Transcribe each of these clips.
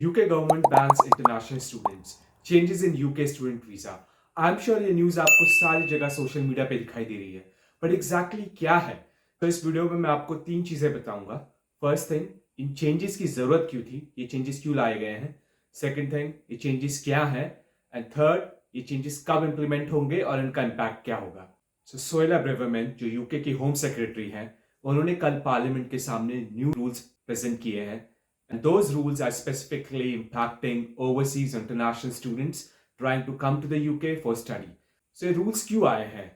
UK government bans international students. Changes in UK student visa. I'm sure ये news आपको सारी जगह social media पे दिखाई दे रही है, बट एग्जैक्टली क्या है? तो इस वीडियो में मैं आपको तीन चीजें बताऊंगा। फर्स्ट थिंग, इन चेंजेस की जरूरत क्यों थी, ये चेंजेस क्यों लाए गए हैं। सेकंड थिंग, ये चेंजेस क्या है। एंड थर्ड, ये चेंजेस कब इंप्लीमेंट होंगे और इनका इम्पैक्ट क्या होगा। सोहेला ब्रेवरमैन जो यूके की होम सेक्रेटरी हैं, उन्होंने कल पार्लियामेंट के सामने न्यू रूल्स प्रेजेंट किए हैं. And those rules are specifically impacting overseas international students trying to come to the UK for study. So ये rules क्यों आए हैं?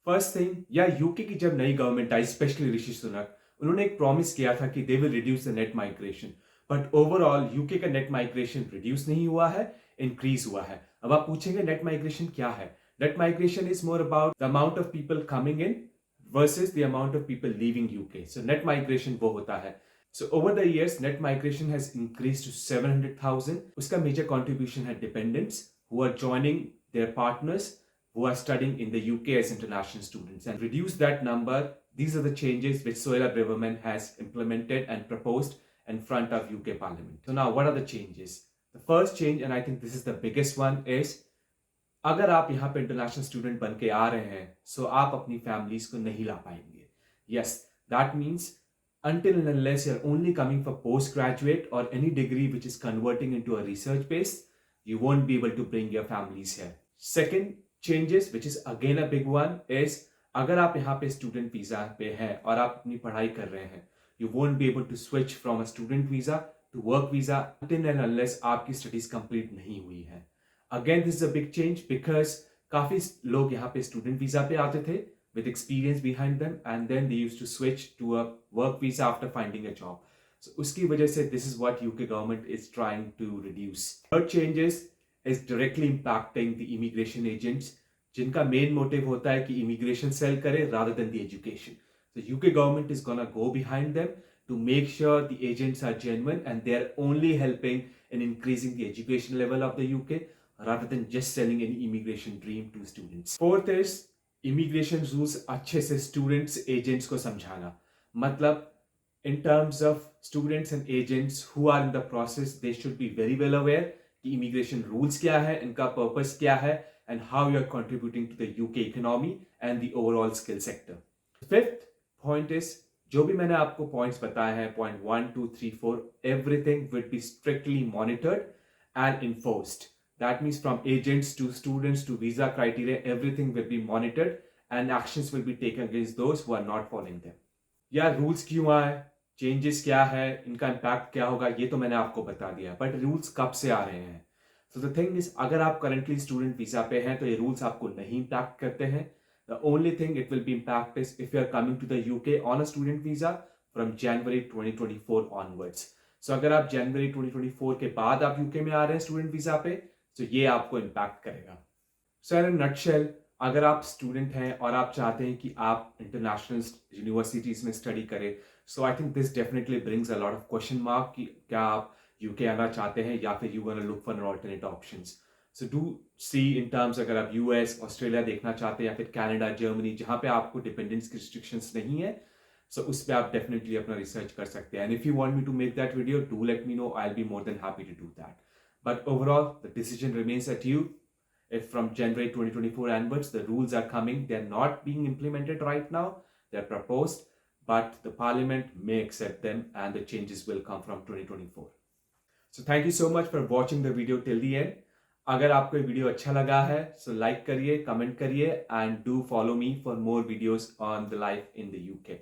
First thing, या यूके की जब नई गवर्नमेंट आई, स्पेशली ऋषि सुनक, उन्होंने एक प्रॉमिस किया था कि they will reduce the net migration, but overall UK का नेट माइग्रेशन रिड्यूस नहीं हुआ है, इंक्रीज हुआ है. अब आप पूछेंगे नेट माइग्रेशन क्या है? Net migration is more about the amount of people coming in versus the amount of people leaving UK. So net migration वो होता है. So over the years, net migration has increased to 700,000. उसका major contribution है dependents who are joining their partners who are studying in the UK as international students, and reduce that number. These are the changes which Suella Braverman has implemented and proposed in front of UK Parliament. So now, what are the changes? The first change, and I think this is the biggest one, is अगर आप यहाँ पे international student बन के आ रहे हैं, सो आप अपनी फैमिलीज को नहीं ला पाएंगे. Yes, that means until and unless you're only coming for postgraduate or any degree which is converting into a research base, you won't be able to bring your families here. Second changes, which is again a big one, is अगर आप यहाँ पे student visa पे हैं और आप अपनी पढ़ाई कर रहे हैं, you won't be able to switch from a student visa to work visa until and unless आपकी स्टडीज कंप्लीट नहीं हुई है. Again, this is a big change because काफी लोग यहाँ पे स्टूडेंट वीजा पे आते थे with experience behind them, and then they used to switch to a work visa after finding a job. So uski wajah se this is what UK government is trying to reduce. Third changes is directly impacting the immigration agents, जिनका main motive होता है कि immigration sell करे rather than the education. So UK government is gonna go behind them to make sure the agents are genuine and they are only helping in increasing the education level of the UK rather than just selling an immigration dream to students. Fourth is immigration rules अच्छे से students agents को समझाना. मतलब in terms of students and agents who are in the process, they should be very well aware कि immigration rules क्या है, इनका purpose क्या है, and how you are contributing to the UK economy and the overall skill sector. Fifth point is, जो भी मैंने आपको पॉइंट्स बताए हैं, point 1 2 3 4, everything will be strictly monitored and enforced. That means from agents to students to visa criteria, everything will be monitored and actions will be taken against those who are not following them. या rules क्यों आए, changes क्या है, इनका impact क्या होगा, ये तो मैंने आपको बता दिया, बट रूल्स कब से आ रहे हैं? सो द थिंग इज, अगर आप करंटली स्टूडेंट वीजा पे हैं तो ये रूल्स आपको नहीं इम्पैक्ट करते हैं. The only thing it will be impact is if you are coming to the UK on a student visa from January 2024 onwards. So अगर आप जनवरी 2024 के बाद आप यूके में आ रहे हैं स्टूडेंट वीजा पे, तो ये आपको इम्पैक्ट करेगा. सो इन अ नटशेल, अगर आप स्टूडेंट हैं और आप चाहते हैं कि आप इंटरनेशनल यूनिवर्सिटीज में स्टडी करें, so I think this definitely brings a lot of question mark कि क्या आप यूके आना चाहते हैं या फिर you want to look for alternate options. So do see in terms, अगर आप यूएस ऑस्ट्रेलिया देखना चाहते हैं या फिर कनाडा जर्मनी, जहां पे आपको डिपेंडेंस की रिस्ट्रिक्शंस नहीं है, so उस पे आप डेफिनेटली अपना रिसर्च कर सकते हैं. And if you want me to make that video, do let me know, I will be more than happy to do that. But overall, the decision remains at you. If from January 2024 onwards, the rules are coming, they're not being implemented right now, they're proposed, but the parliament may accept them and the changes will come from 2024. So thank you so much for watching the video till the end. अगर आपको ये video अच्छा लगा है, so like करिए, comment करिए, and do follow me for more videos on the life in the UK.